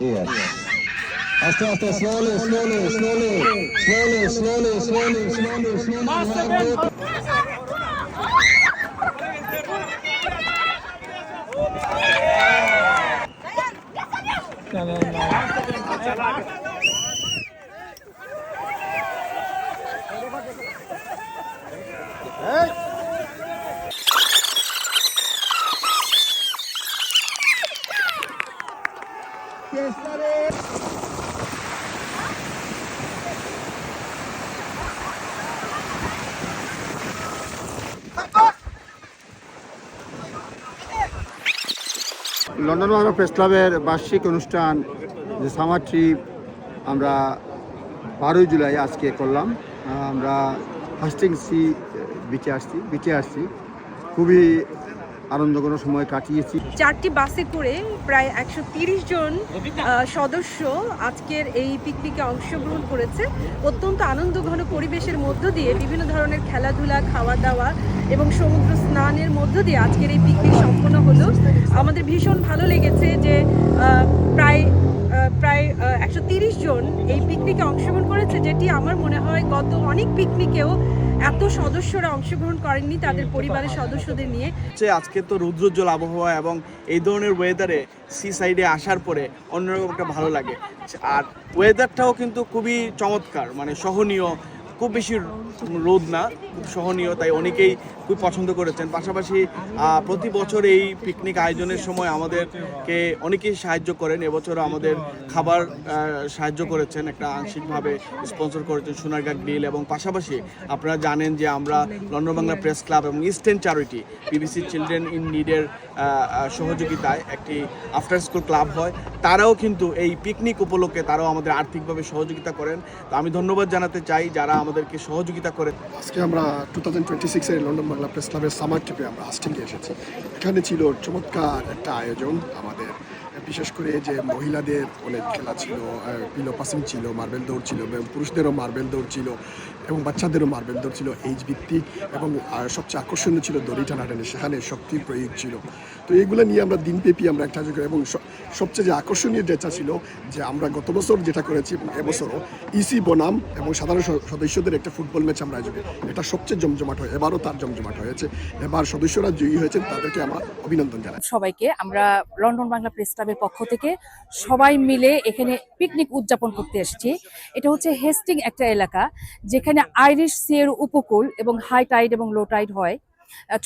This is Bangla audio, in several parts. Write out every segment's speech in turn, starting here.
Yes. Aste aste, slowly, slowly, slowly, slowly, slowly, slowly, slowly, slowly. London Bangla press ক্লাবের বার্ষিক অনুষ্ঠান যে সামার ট্রিপ আমরা 12 জুলাই আজকে করলাম। আমরা হাস্টিংসি বিচে আসছি খুবই আনন্দঘন সময় কাটিয়েছি। 4টি বাসে করে প্রায় 130 জন সদস্য আজকের এই পিকনিকে অংশগ্রহণ করেছে। অত্যন্ত আনন্দঘন পরিবেশের মধ্য দিয়ে বিভিন্ন ধরনের খেলাধুলা, খাওয়া দাওয়া এবং সমুদ্র স্নানের মধ্য দিয়ে আজকের এই পিকনিক সম্পন্ন হলো। আমাদের ভীষণ ভালো লেগেছে যে প্রায় 130 জন এই পিকনিকে অংশগ্রহণ করেছে, যেটি আমার মনে হয় গত অনেক পিকনিকেও এত সদস্যরা অংশগ্রহণ করেননি তাদের পরিবারের সদস্যদের নিয়ে। আজকে তো রৌদ্রোজ্জ্বল আবহাওয়া এবং এই ধরনের ওয়েদারে সি সাইডে আসার পরে অন্যরকম একটা ভালো লাগে। আর ওয়েদারটাও কিন্তু খুবই চমৎকার, মানে সহনীয়, খুব বেশি রোদ না, খুব সহনীয়, তাই অনেকেই খুব পছন্দ করেছেন। পাশাপাশি প্রতি বছর এই পিকনিক আয়োজনের সময় আমাদেরকে অনেকেই সাহায্য করেন। এবছরও আমাদের খাবার সাহায্য করেছেন, একটা আংশিকভাবে স্পন্সর করেছেন সোনারগাঁ গ্রিল। এবং পাশাপাশি আপনারা জানেন যে আমরা লন্ডন বাংলা প্রেস ক্লাব এবং eastern charity BBC children in নিডের সহযোগিতায় একটি আফটার স্কুল ক্লাব হয়। তারাও কিন্তু এই পিকনিক উপলক্ষে তারাও আমাদের আর্থিকভাবে সহযোগিতা করেন। তো আমি ধন্যবাদ জানাতে চাই যারা আমাদেরকে সহযোগিতা করেন। আজকে আমরা 2026-এর লন্ডন বাংলা প্রেস ক্লাবের সামার ট্রিপে আমরা হাস্টিংয়ে এসেছি। এখানে ছিল চমৎকার একটা আয়োজন। আমাদের বিশেষ করে যে মহিলাদের অনেক খেলা ছিল, পিলো পাসিং ছিল, মার্বেল দৌড় ছিল, এবং পুরুষদেরও মার্বেল দৌড় ছিল এবং বাচ্চাদেরও মার্বেল দৌড় ছিল এইচ ভিত্তিক। এবং সবচেয়ে আকর্ষণীয় ছিল দড়ি টানাটানি, সেখানে শক্তির প্রয়োগ ছিল। তো এইগুলো নিয়ে আমরা দিনব্যাপী আমরা একটা এবং সবচেয়ে যে আকর্ষণীয় যেটা ছিল যে আমরা গত বছর যেটা করেছি এবং এবছরও ইসি বনাম এবং সাধারণ সদস্যদের একটা ফুটবল ম্যাচ আমরা আয়োজন, এটা সবচেয়ে জমজমাট হয়। এবারও তার জমজমাট হয়েছে। এবার সদস্যরা জয়ী হয়েছেন, তাদেরকে আমরা অভিনন্দন জানাই। সবাইকে আমরা লন্ডন বাংলা প্রেস ক্লাবের পক্ষ থেকে সবাই মিলে এখানে পিকনিক উদযাপন করতে এসেছি। এটা হচ্ছে হেস্টিং একটা এলাকা যেখানে আইরিশ সিয়ের উপকূল এবং হাই টাইড এবং লো টাইড হয়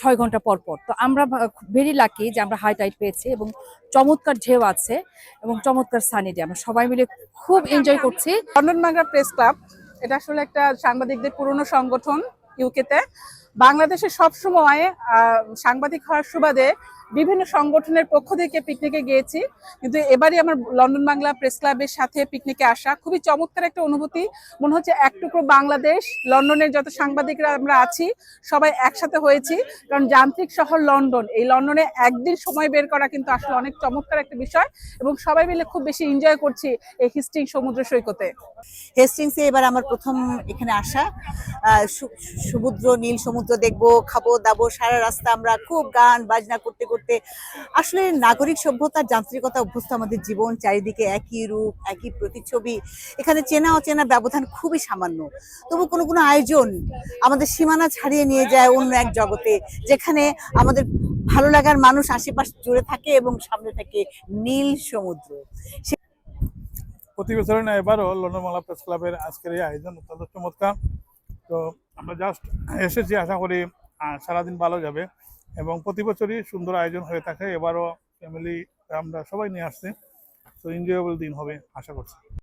6 ঘন্টা পর পর। তো আমরা ভেরি লাকি যে আমরা হাই টাইড পেয়েছি এবং চমৎকার ঢেউ আছে এবং চমৎকার সানি ডে। আমরা সবাই মিলে খুব এনজয় করছি। লন্ডন বাংলা প্রেস ক্লাব এটা আসলে একটা সাংবাদিকদের পুরনো সংগঠন ইউকেতে। বাংলাদেশে সবসময় সাংবাদিক হওয়ার সুবাদে বিভিন্ন সংগঠনের পক্ষ থেকে পিকনিকে গিয়েছি, কিন্তু এবারই আমার লন্ডন বাংলা প্রেস ক্লাবের সাথে পিকনিকে আসা খুবই চমৎকার একটা অনুভূতি। মনে হচ্ছে এক টুকরো বাংলাদেশ, লন্ডনের যত সাংবাদিকরা আমরা আছি সবাই একসাথে হয়েছি। কারণ যান্ত্রিক শহর লন্ডন, এই লন্ডনে একদিন সময় বের করা কিন্তু আসলে অনেক চমৎকার একটা বিষয় এবং সবাই মিলে খুব বেশি এনজয় করছি এই হেস্টিং সমুদ্র সৈকতে। হেস্টিংসে এবার আমার প্রথম এখানে আসা। সমুদ্র, নীল সমুদ্র দেখবো, খাবো দাবো, সারা রাস্তা আমরা খুব গান বাজনা করতে করতে আসলে নাগরিক সভ্যতার যান্ত্রিকতা অভ্যস্ত আমাদের জীবন। চারিদিকে একই রূপ, একই প্রতিচ্ছবি। এখানে চেনা অচেনা ব্যবধান খুবই সামান্য, তবু কোনো কোনো আয়োজন আমাদের সীমানা ছাড়িয়ে নিয়ে যায় অন্য এক জগতে, যেখানে আমাদের ভালো লাগার মানুষ আশেপাশ জুড়ে থাকে এবং সামনে থাকে নীল সমুদ্র। প্রতি বছর না, এবারও লন্ডন বাংলা প্রেস ক্লাবের আজকের এই আয়োজন অত্যন্ত চমৎকার। তো আমরা জাস্ট এসেছি, আশা করি সারাদিন ভালো যাবে এবং প্রতি বছরই সুন্দর আয়োজন হয়ে থাকে। এবারও ফ্যামিলি আমরা সবাই নিয়ে আসছি, তো এনজয়েবল দিন হবে আশা করছি।